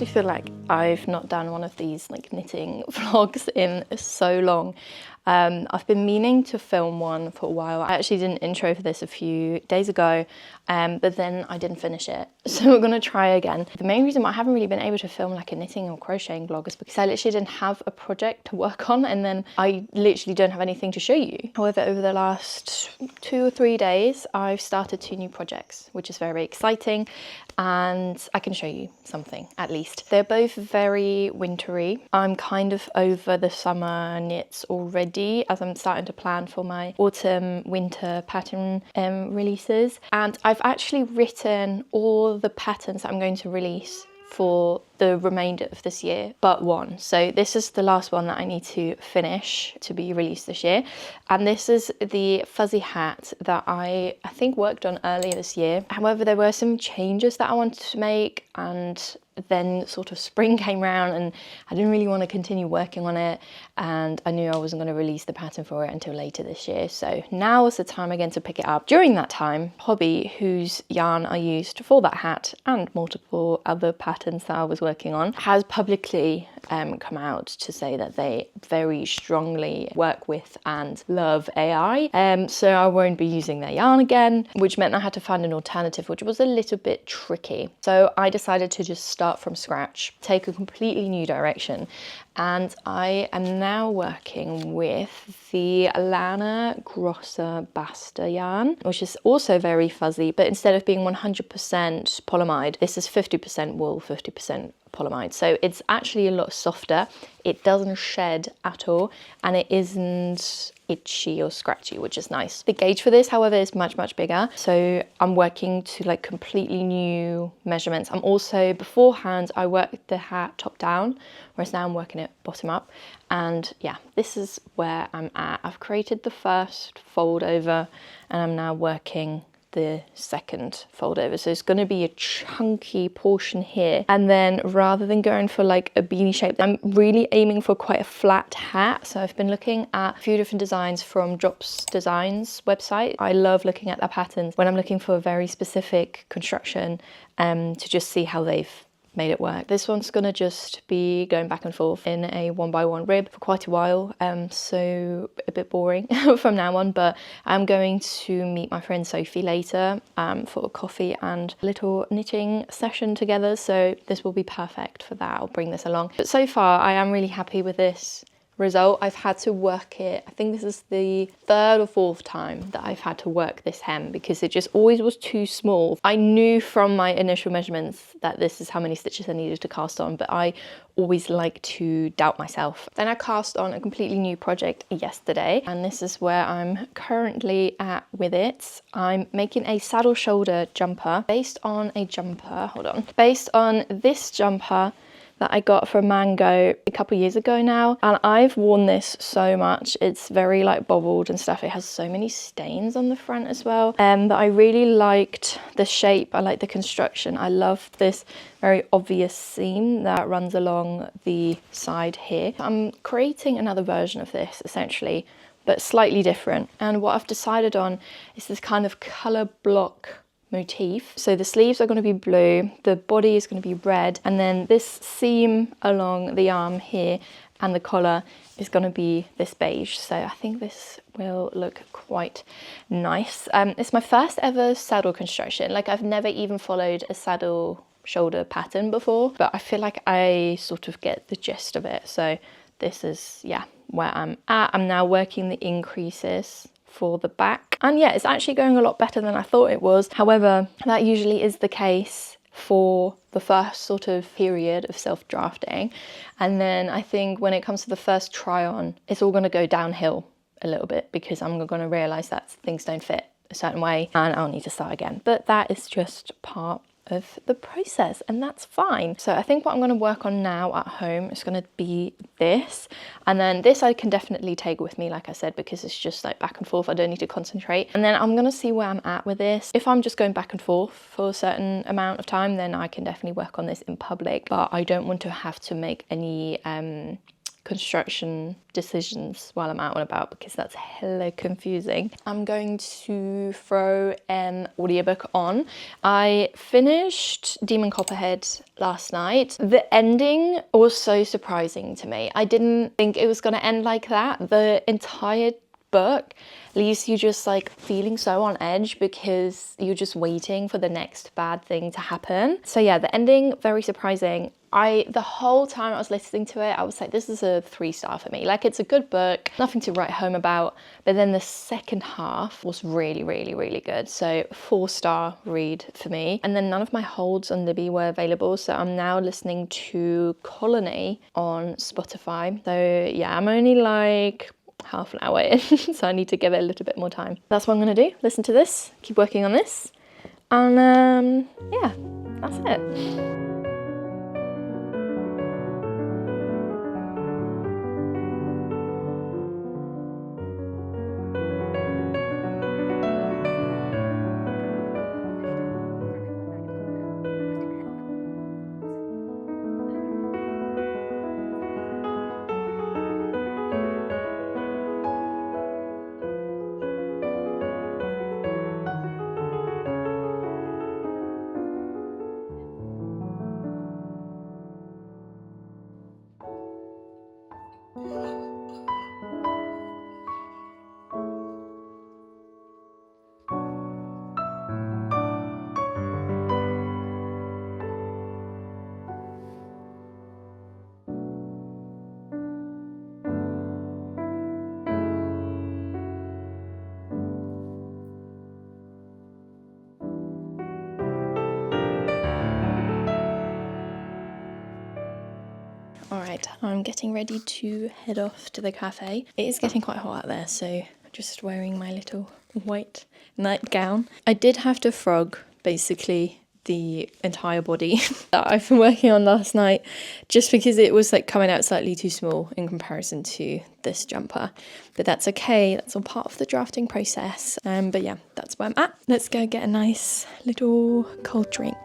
actually feel like I've not done one of these like knitting vlogs in so long. I've been meaning to film one for a while. I actually did an intro for this a few days ago, but then I didn't finish it. So we're gonna try again. The main reason why I haven't really been able to film like a knitting or crocheting vlog is because I literally didn't have a project to work on, and then I literally don't have anything to show you. However, over the last 2 or 3 days, I've started 2 new projects, which is very exciting, and I can show you something at least. They're both very wintry. I'm kind of over the summer knits already, as I'm starting to plan for my autumn winter pattern releases, and I've actually written all the patterns that I'm going to release for the remainder of this year but one. So this is the last one that I need to finish to be released this year, and this is the fuzzy hat that I think worked on earlier this year. However, there were some changes that I wanted to make, and then sort of spring came around and I didn't really want to continue working on it, and I knew I wasn't going to release the pattern for it until later this year. So now is the time again to pick it up. During that time, Hobby, whose yarn I used for that hat and multiple other patterns that I was working on, has publicly come out to say that they very strongly work with and love AI. So I won't be using their yarn again, which meant I had to find an alternative, which was a little bit tricky. So I decided to just start from scratch, take a completely new direction. And I am now working with the Lana Grossa Basta yarn, which is also very fuzzy, but instead of being 100% polyamide, this is 50% wool, 50% polyamide. So it's actually a lot softer. It doesn't shed at all, and it isn't itchy or scratchy, which is nice. The gauge for this, however, is much bigger. So I'm working to like completely new measurements. I'm also, beforehand, I worked the hat top down, whereas now I'm working it bottom up. And yeah, this is where I'm at. I've created the first fold over, and I'm now working the second fold over. So it's going to be a chunky portion here, and then rather than going for like a beanie shape, I'm really aiming for quite a flat hat. So I've been looking at a few different designs from Drops Designs website. I love looking at their patterns when I'm looking for a very specific construction, to just see how they've made it work. This one's gonna just be going back and forth in a 1x1 rib for quite a while, so a bit boring from now on, but I'm going to meet my friend Sophie later for a coffee and a little knitting session together, so this will be perfect for that. I'll bring this along. But so far I am really happy with this result. I've had to work it, I think this is the 3rd or 4th time that I've had to work this hem, because it just always was too small. I knew from my initial measurements that this is how many stitches I needed to cast on, but I always like to doubt myself. Then I cast on a completely new project yesterday, and this is where I'm currently at with it. I'm making a saddle shoulder jumper based on a jumper, based on this jumper that I got from Mango a couple years ago now, and I've worn this so much. It's very like bobbled and stuff. It has so many stains on the front as well, but I really liked the shape. I like the construction. I love this very obvious seam that runs along the side here. I'm creating another version of this essentially, but slightly different, and what I've decided on is this kind of color block motif. So the sleeves are going to be blue, the body is going to be red, and then this seam along the arm here and the collar is going to be this beige. So I think this will look quite nice. It's my first ever saddle construction. Like, I've never even followed a saddle shoulder pattern before, but I feel like I sort of get the gist of it. So this is, yeah, where I'm at. I'm now working the increases for the back, and yeah, it's actually going a lot better than I thought it was. However, that usually is the case for the first sort of period of self-drafting, and then I think when it comes to the first try on, it's all going to go downhill a little bit, because I'm going to realize that things don't fit a certain way and I'll need to start again. But that is just part of the process, and that's fine. So I think what I'm going to work on now at home is going to be this, and then this I can definitely take with me, like I said, because it's just like back and forth. I don't need to concentrate, and then I'm going to see where I'm at with this. If I'm just going back and forth for a certain amount of time, then I can definitely work on this in public, but I don't want to have to make any construction decisions while I'm out and about because that's hella confusing. I'm going to throw an audiobook on. I finished Demon Copperhead last night. The ending was so surprising to me. I didn't think it was going to end like that. The entire book leaves you just like feeling so on edge because you're just waiting for the next bad thing to happen. So yeah, the ending, very surprising. The whole time I was listening to it, I was like, this is a 3-star for me. Like, it's a good book, nothing to write home about. But then the second half was really, really, really good. So 4-star read for me. And then none of my holds on Libby were available. So I'm now listening to Colony on Spotify. So yeah, I'm only like half an hour in, so I need to give it a little bit more time. That's what I'm gonna do, listen to this, keep working on this, and yeah, that's it. Alright, I'm getting ready to head off to the cafe. It is getting quite hot out there, so just wearing my little white nightgown. I did have to frog, basically, the entire body that I've been working on last night, just because it was like coming out slightly too small in comparison to this jumper. But that's okay, that's all part of the drafting process. But yeah, that's where I'm at. Let's go get a nice little cold drink.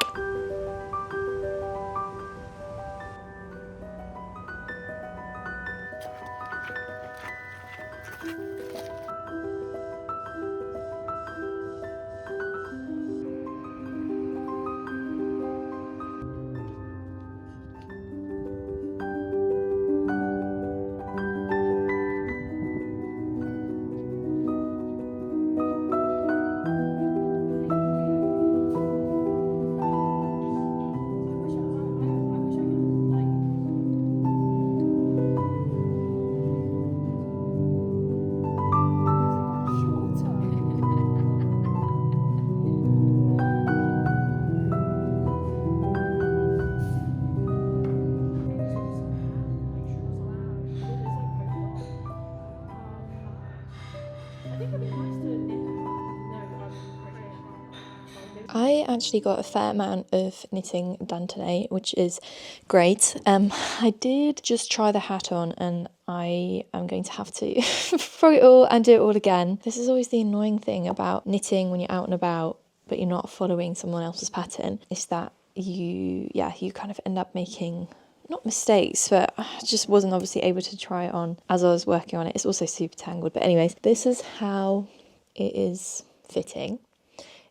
I actually got a fair amount of knitting done today, which is great. I did just try the hat on and I am going to have to frog it all and do it all again. This is always the annoying thing about knitting when you're out and about, but you're not following someone else's pattern, is that you kind of end up making, not mistakes, but I just wasn't obviously able to try it on as I was working on it. It's also super tangled, but anyways, this is how it is fitting.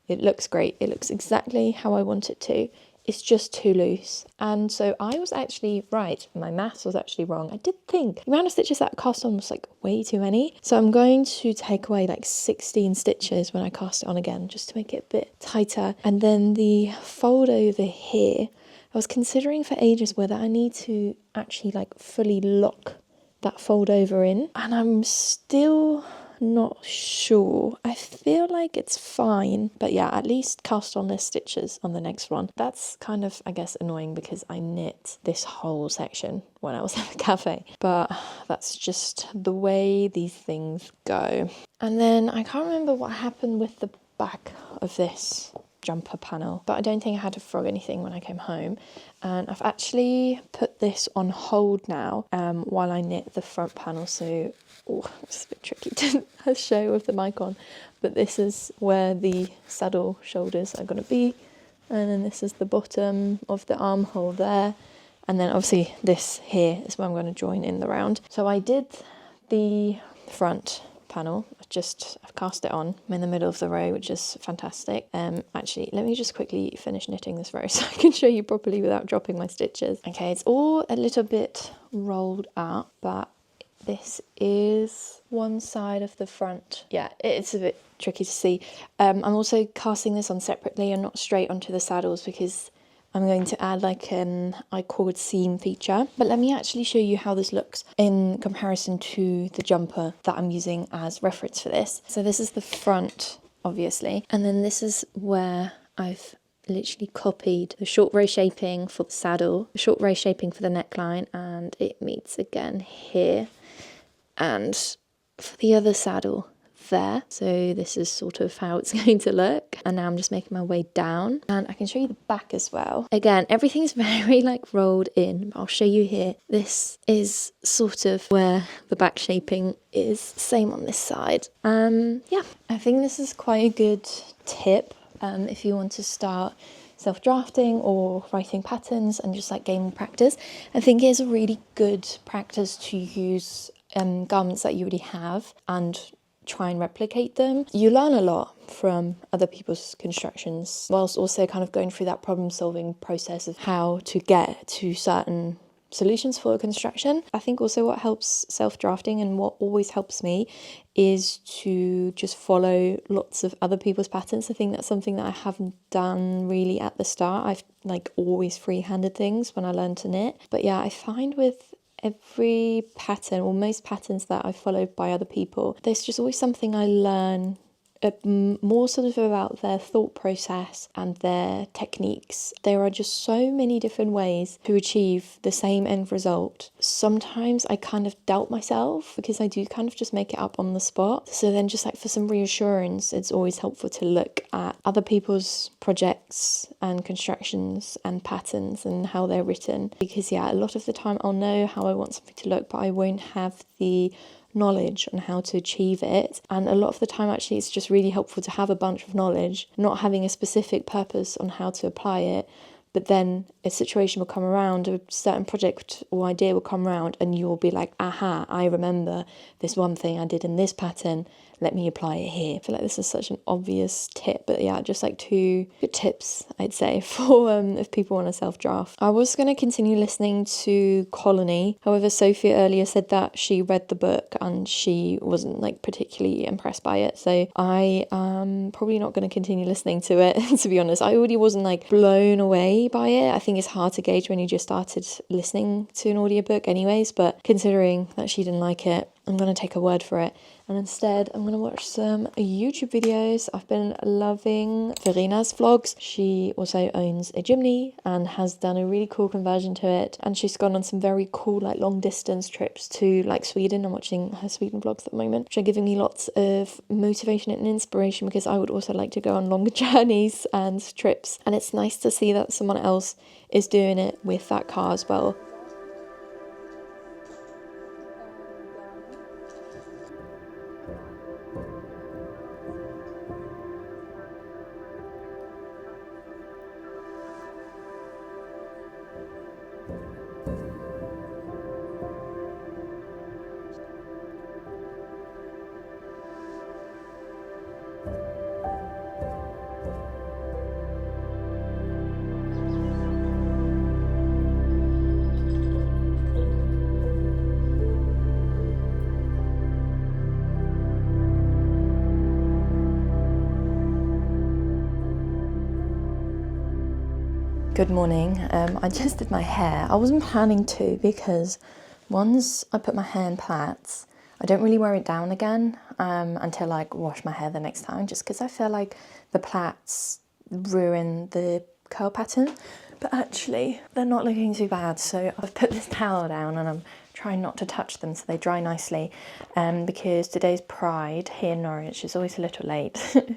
It looks great. It looks exactly how I want it to. It's just too loose. And so I was actually right. My maths was actually wrong. I did think the amount of stitches that I cast on was like way too many. So I'm going to take away like 16 stitches when I cast it on again, just to make it a bit tighter. And then the fold over here, I was considering for ages whether I need to actually like fully lock that fold over in. And I'm still not sure. I feel like it's fine, but yeah, at least cast on less stitches on the next one. That's kind of, I guess, annoying because I knit this whole section when I was at the cafe, but that's just the way these things go. And then I can't remember what happened with the back of this jumper panel, but I don't think I had to frog anything when I came home. And I've actually put this on hold now while I knit the front panel, so it's a bit tricky to show with the mic on, but this is where the saddle shoulders are going to be, and then this is the bottom of the armhole there, And then obviously this here is where I'm going to join in the round. So I did the front panel. I've cast it on. I'm in the middle of the row, which is fantastic. Actually, let me just quickly finish knitting this row so I can show you properly without dropping my stitches. Okay, it's all a little bit rolled up, but this is one side of the front. Yeah, it's a bit tricky to see. I'm also casting this on separately and not straight onto the saddles because I'm going to add like an I-cord seam feature. But let me actually show you how this looks in comparison to the jumper that I'm using as reference for this. So this is the front, obviously. And then this is where I've literally copied the short row shaping for the saddle, the short row shaping for the neckline, and it meets again here. And for the other saddle there. So this is sort of how it's going to look. And now I'm just making my way down, and I can show you the back as well. Again, everything's very like rolled in, but I'll show you here. This is sort of where the back shaping is. Same on this side. Yeah, I think this is quite a good tip if you want to start self-drafting or writing patterns and just like gaining practice. I think it's a really good practice to use garments that you already have and try and replicate them. You learn a lot from other people's constructions whilst also kind of going through that problem solving process of how to get to certain solutions for a construction. I think also what helps self-drafting and what always helps me is to just follow lots of other people's patterns. I think that's something that I haven't done really at the start. I've like always free-handed things when I learned to knit. But yeah, I find with every pattern or most patterns that I followed by other people, there's just always something I learn more sort of about their thought process and their techniques. There are just so many different ways to achieve the same end result. Sometimes I kind of doubt myself because I do kind of just make it up on the spot. So then just like for some reassurance, it's always helpful to look at other people's projects and constructions and patterns and how they're written. Because yeah, a lot of the time I'll know how I want something to look, but I won't have the knowledge on how to achieve it. And a lot of the time actually it's just really helpful to have a bunch of knowledge, not having a specific purpose on how to apply it, but then a situation will come around, a certain project or idea will come around and you'll be like, aha, I remember this one thing I did in this pattern, let me apply it here. I feel like this is such an obvious tip, but yeah, just like 2 good tips I'd say for if people want to self-draft. I was going to continue listening to Colony, however Sophia earlier said that she read the book and she wasn't like particularly impressed by it, so I am probably not going to continue listening to it to be honest. I already wasn't like blown away by it. I think it's hard to gauge when you just started listening to an audiobook anyways, but considering that she didn't like it, I'm going to take her word for it. And instead, I'm going to watch some YouTube videos. I've been loving Verina's vlogs. She also owns a gymney and has done a really cool conversion to it. And she's gone on some very cool like long distance trips to like Sweden. I'm watching her Sweden vlogs at the moment, which are giving me lots of motivation and inspiration because I would also like to go on longer journeys and trips. And it's nice to see that someone else is doing it with that car as well. Good morning. I just did my hair. I wasn't planning to because once I put my hair in plaits, I don't really wear it down again until I wash my hair the next time, just because I feel like the plaits ruin the curl pattern. But actually, they're not looking too bad. So I've put this towel down and I'm trying not to touch them so they dry nicely. Because today's Pride here in Norwich is always a little late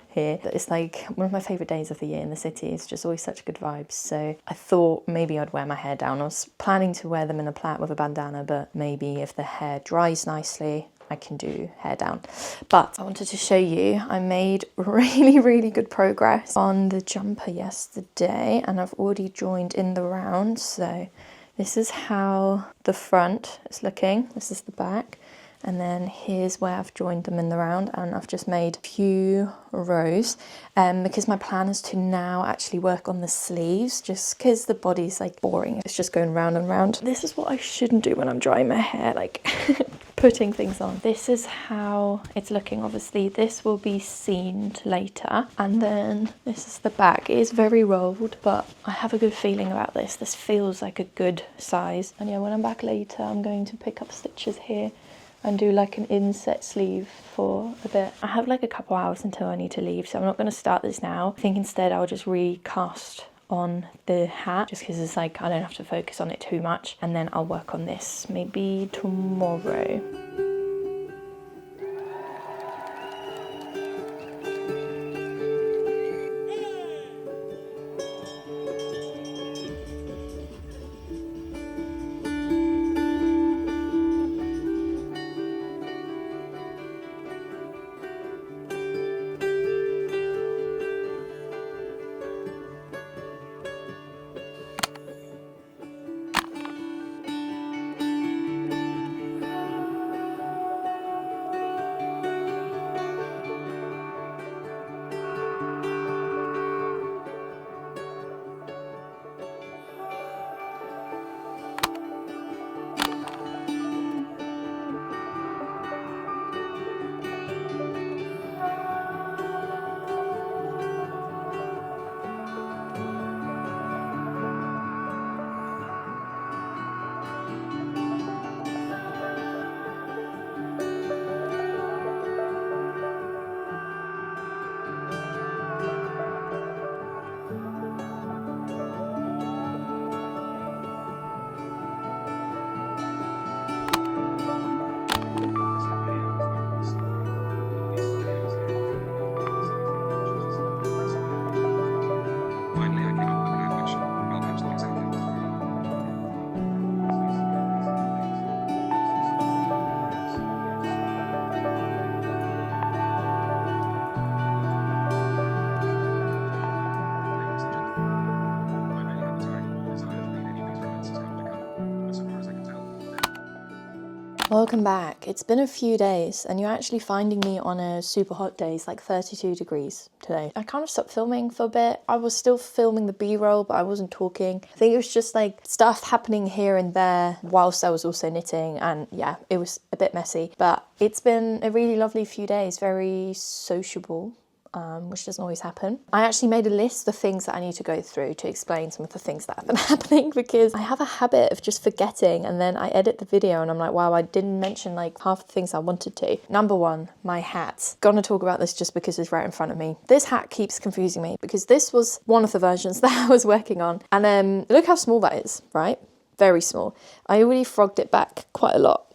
here. But it's like one of my favourite days of the year in the city. It's just always such good vibes. So I thought maybe I'd wear my hair down. I was planning to wear them in a plait with a bandana, but maybe if the hair dries nicely, I can do hair down. But I wanted to show you, I made really good progress on the jumper yesterday and I've already joined in the round. So This is how the front is looking. This is the back. And then here's where I've joined them in the round, and I've just made a few rows because my plan is to now actually work on the sleeves, just because the body's like boring. It's just going round and round. This is what I shouldn't do when I'm drying my hair, like putting things on. This is how it's looking. Obviously this will be seamed later, and then this is the back. It is very rolled, but I have a good feeling about this. This feels like a good size. And yeah, when I'm back later, I'm going to pick up stitches here and do like an inset sleeve for a bit. I have like a couple hours until I need to leave, so I'm not going to start this now. I think instead I'll just recast on the hat, just because it's like I don't have to focus on it too much, and then I'll work on this maybe tomorrow. Welcome back. It's been a few days and you're actually finding me on a super hot day. It's like 32 degrees today. I kind of stopped filming for a bit. I was still filming the B-roll, but I wasn't talking. I think it was just like stuff happening here and there whilst I was also knitting, and yeah, it was a bit messy, but it's been a really lovely few days, very sociable. Which doesn't always happen. I actually made a list of things that I need to go through to explain some of the things that have been happening, because I have a habit of just forgetting, and then I edit the video and I'm like, wow, I didn't mention like half the things I wanted to. Number one, my hat. Gonna talk about this just because it's right in front of me. This hat keeps confusing me because this was one of the versions that I was working on, and look how small that is, right? Very small. I already frogged it back quite a lot,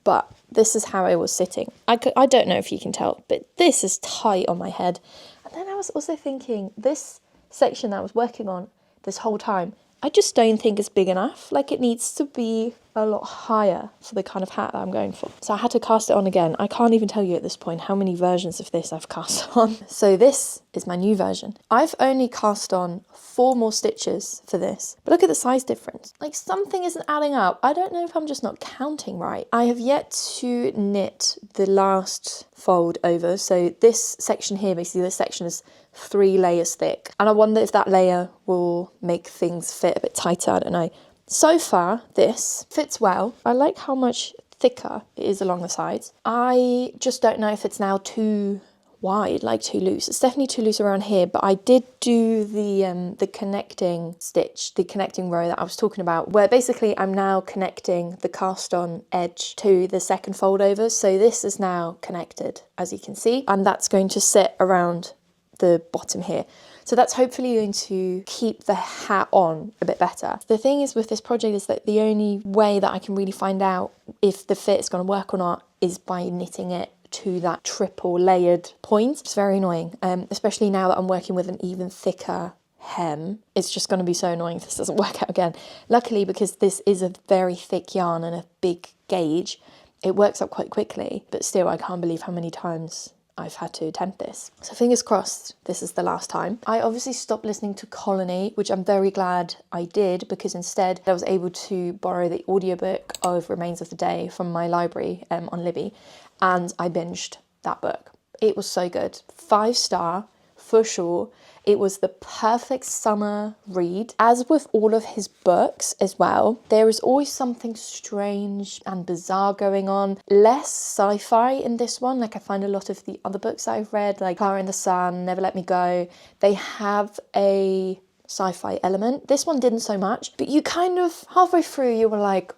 but this is how I was sitting. I don't know if you can tell, but this is tight on my head. And then I was also thinking, this section that I was working on this whole time, I just don't think it's big enough. Like, it needs to be a lot higher for the kind of hat that I'm going for. So I had to cast it on again. I can't even tell you at this point how many versions of this I've cast on. So this is my new version. I've only cast on 4 more stitches for this, but look at the size difference. Like, something isn't adding up. I don't know if I'm just not counting right. I have yet to knit the last fold over. So this section here, basically this section is 3 layers thick, and I wonder if that layer will make things fit a bit tighter. I don't know. So far this fits well. I like how much thicker it is along the sides. I just don't know if it's now too wide, like too loose. It's definitely too loose around here, but I did do the connecting stitch, the connecting row that I was talking about, where basically I'm now connecting the cast on edge to the second fold over. So this is now connected, as you can see, and that's going to sit around the bottom here. So that's hopefully going to keep the hat on a bit better. The thing is with this project is that the only way that I can really find out if the fit is going to work or not is by knitting it to that triple layered point. It's very annoying, especially now that I'm working with an even thicker hem. It's just going to be so annoying if this doesn't work out again. Luckily, because this is a very thick yarn and a big gauge, it works up quite quickly, but still I can't believe how many times I've had to attempt this. So fingers crossed this is the last time. I obviously stopped listening to Colony, which I'm very glad I did, because instead I was able to borrow the audiobook of Remains of the Day from my library on Libby, and I binged that book. It was so good. 5-star for sure. It was the perfect summer read. As with all of his books as well, there is always something strange and bizarre going on. Less sci-fi in this one. Like I find a lot of the other books that I've read, like Clara in the Sun, Never Let Me Go, they have a sci-fi element. This one didn't so much, but you kind of, halfway through, you were like,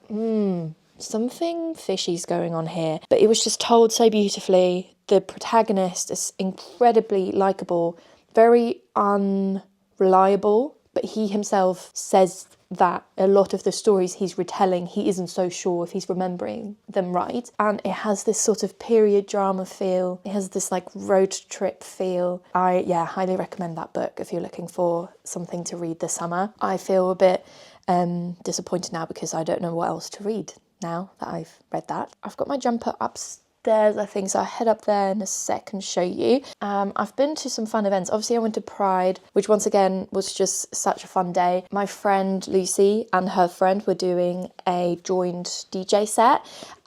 something fishy's going on here. But it was just told so beautifully. The protagonist is incredibly likeable, very unreliable, but he himself says that a lot of the stories he's retelling, he isn't so sure if he's remembering them right. And it has this sort of period drama feel. It has this like road trip feel. I highly recommend that book if you're looking for something to read this summer. I feel a bit disappointed now because I don't know what else to read now that I've read that. I've got my jumper upstairs, I think, so I'll head up there in a sec and show you. I've been to some fun events. Obviously I went to Pride, which once again was just such a fun day. My friend Lucy and her friend were doing a joined DJ set,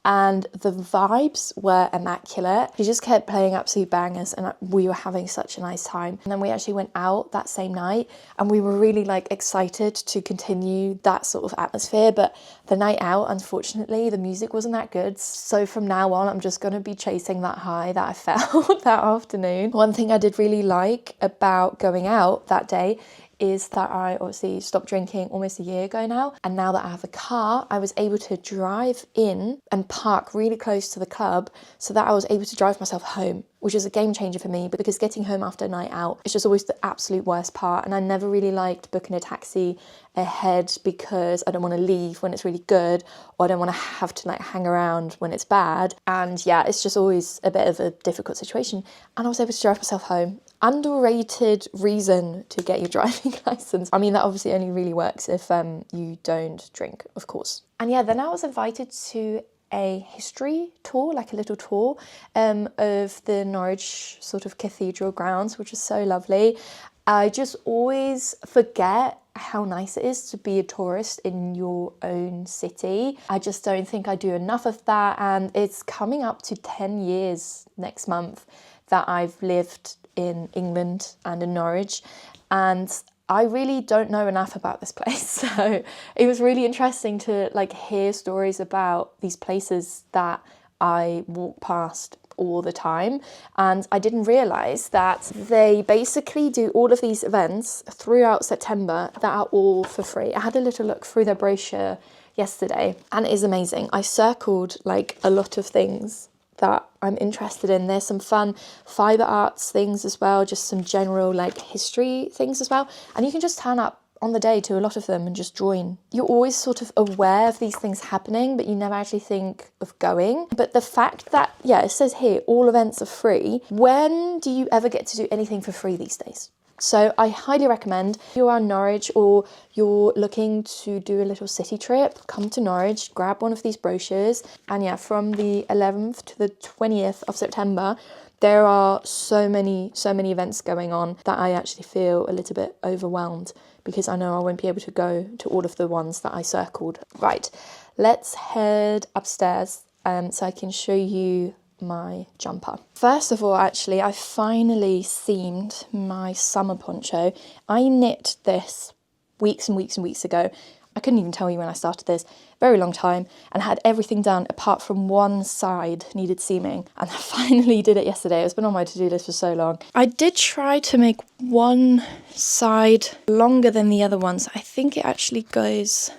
and the vibes were immaculate. She just kept playing absolute bangers, and we were having such a nice time. And then we actually went out that same night, and we were really like excited to continue that sort of atmosphere. But the night out, unfortunately, the music wasn't that good. So from now on, I'm just gonna be chasing that high that I felt that afternoon. One thing I did really like about going out that day is that I obviously stopped drinking almost a year ago now, and now that I have a car, I was able to drive in and park really close to the club so that I was able to drive myself home, which is a game changer for me, because getting home after a night out is just always the absolute worst part. And I never really liked booking a taxi ahead because I don't want to leave when it's really good, or I don't want to have to like hang around when it's bad. And yeah, it's just always a bit of a difficult situation. And I was able to drive myself home. Underrated reason to get your driving license. I mean, that obviously only really works if you don't drink, of course. And yeah, then I was invited to a history tour, like a little tour of the Norwich sort of cathedral grounds, which is so lovely. I just always forget how nice it is to be a tourist in your own city. I just don't think I do enough of that, and it's coming up to 10 years next month that I've lived in England and in Norwich, and I really don't know enough about this place. So it was really interesting to like hear stories about these places that I walk past all the time. And I didn't realise that they basically do all of these events throughout September that are all for free. I had a little look through their brochure yesterday, and it is amazing. I circled like a lot of things that I'm interested in. There's some fun fibre arts things as well, just some general like history things as well. And you can just turn up on the day to a lot of them and just join. You're always sort of aware of these things happening, but you never actually think of going. But the fact that, yeah, it says here, all events are free. When do you ever get to do anything for free these days? So I highly recommend, if you are in Norwich or you're looking to do a little city trip, come to Norwich, grab one of these brochures. And yeah, from the 11th to the 20th of September, there are so many events going on that I actually feel a little bit overwhelmed, because I know I won't be able to go to all of the ones that I circled. Right, let's head upstairs so I can show you my jumper. First of all, actually, I finally seamed my summer poncho. I knit this weeks and weeks and weeks ago. I couldn't even tell you when I started this, very long time, and had everything done apart from one side needed seaming, and I finally did it yesterday. It's been on my to-do list for so long. I did try to make one side longer than the other ones. I think it actually goes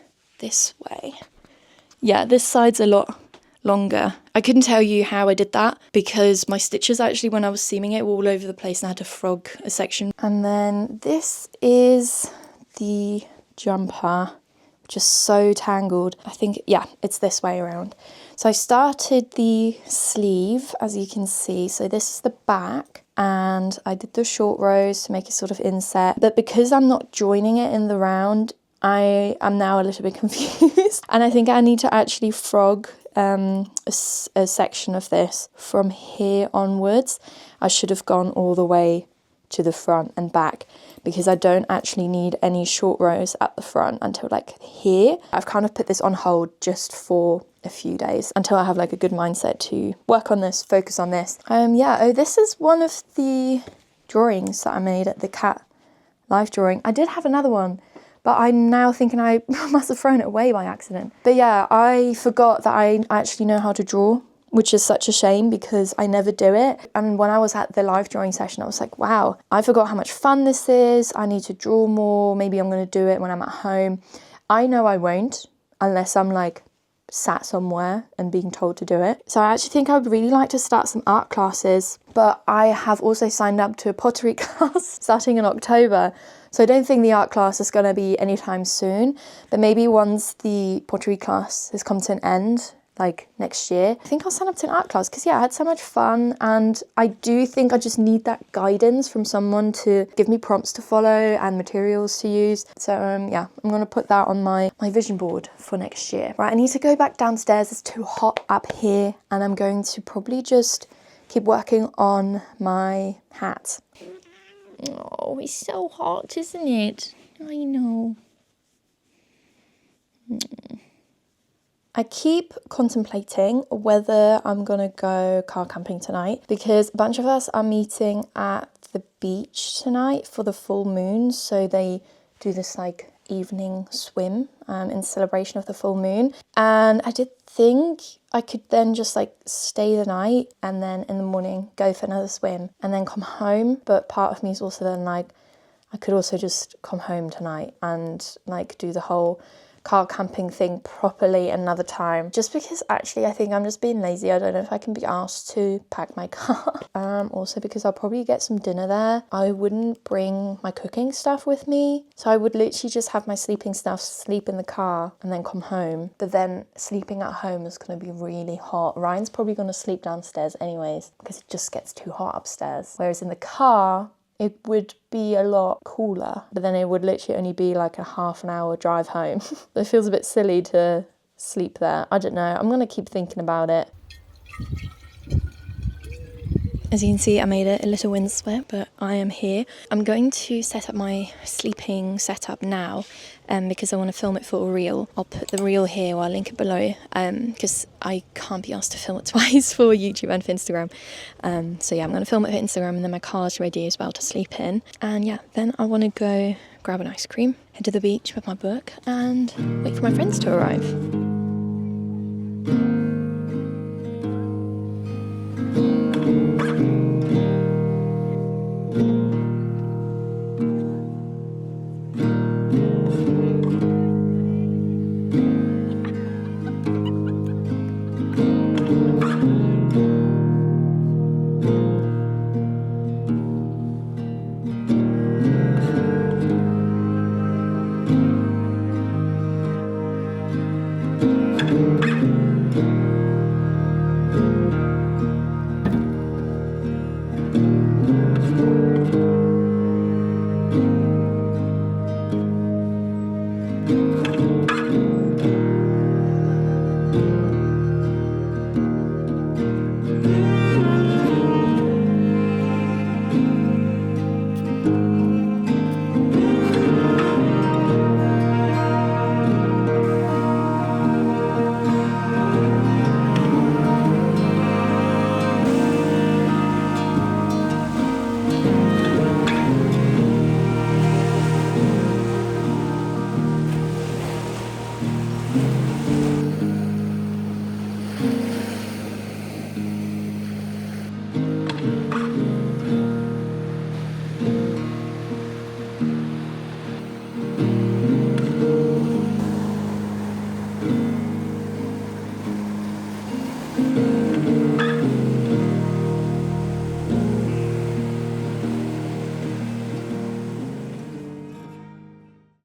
this way. Yeah, this side's a lot longer. I couldn't tell you how I did that because my stitches actually, when I was seaming it, were all over the place and I had to frog a section. And then this is the jumper, which is so tangled. I think, yeah, it's this way around. So I started the sleeve, as you can see. So this is the back, and I did the short rows to make it sort of inset. But because I'm not joining it in the round, I am now a little bit confused. And I think I need to actually frog a section of this from here onwards. I should have gone all the way to the front and back, because I don't actually need any short rows at the front until like here. I've kind of put this on hold just for a few days until I have like a good mindset to work on this, focus on this. Yeah, oh, this is one of the drawings that I made at the cat life drawing. I did have another one, but I'm now thinking I must have thrown it away by accident. But yeah, I forgot that I actually know how to draw, which is such a shame because I never do it. And when I was at the live drawing session, I was like, wow, I forgot how much fun this is. I need to draw more. Maybe I'm going to do it when I'm at home. I know I won't unless I'm like sat somewhere and being told to do it. So I actually think I would really like to start some art classes, but I have also signed up to a pottery class starting in October. So I don't think the art class is going to be anytime soon, but maybe once the pottery class has come to an end, like next year, I think I'll sign up to an art class, because yeah, I had so much fun, and I do think I just need that guidance from someone to give me prompts to follow and materials to use. So yeah, I'm gonna put that on my vision board for next year. Right, I need to go back downstairs, it's too hot up here, and I'm going to probably just keep working on my hat. Oh, it's so hot, isn't it? I know. I keep contemplating whether I'm gonna go car camping tonight, because a bunch of us are meeting at the beach tonight for the full moon. So they do this like evening swim in celebration of the full moon. And I did think I could then just like stay the night and then in the morning go for another swim and then come home. But part of me is also then like, I could also just come home tonight and like do the whole car camping thing properly another time, just because actually I think I'm just being lazy. I don't know if I can be asked to pack my car. Also because I'll probably get some dinner there. I wouldn't bring my cooking stuff with me, so I would literally just have my sleeping stuff, sleep in the car and then come home. But then sleeping at home is going to be really hot. Ryan's probably going to sleep downstairs anyways because it just gets too hot upstairs, whereas in the car it would be a lot cooler, but then it would literally only be like a half an hour drive home. It feels a bit silly to sleep there. I don't know. I'm going to keep thinking about it. As you can see, I made a little windswept, but I am here. I'm going to set up my sleeping setup now because I want to film it for a reel. I'll put the reel here, or I'll link it below, because I can't be asked to film it twice for YouTube and for Instagram. So yeah, I'm going to film it for Instagram, and then my car's ready as well to sleep in. And yeah, then I want to go grab an ice cream, head to the beach with my book, and wait for my friends to arrive.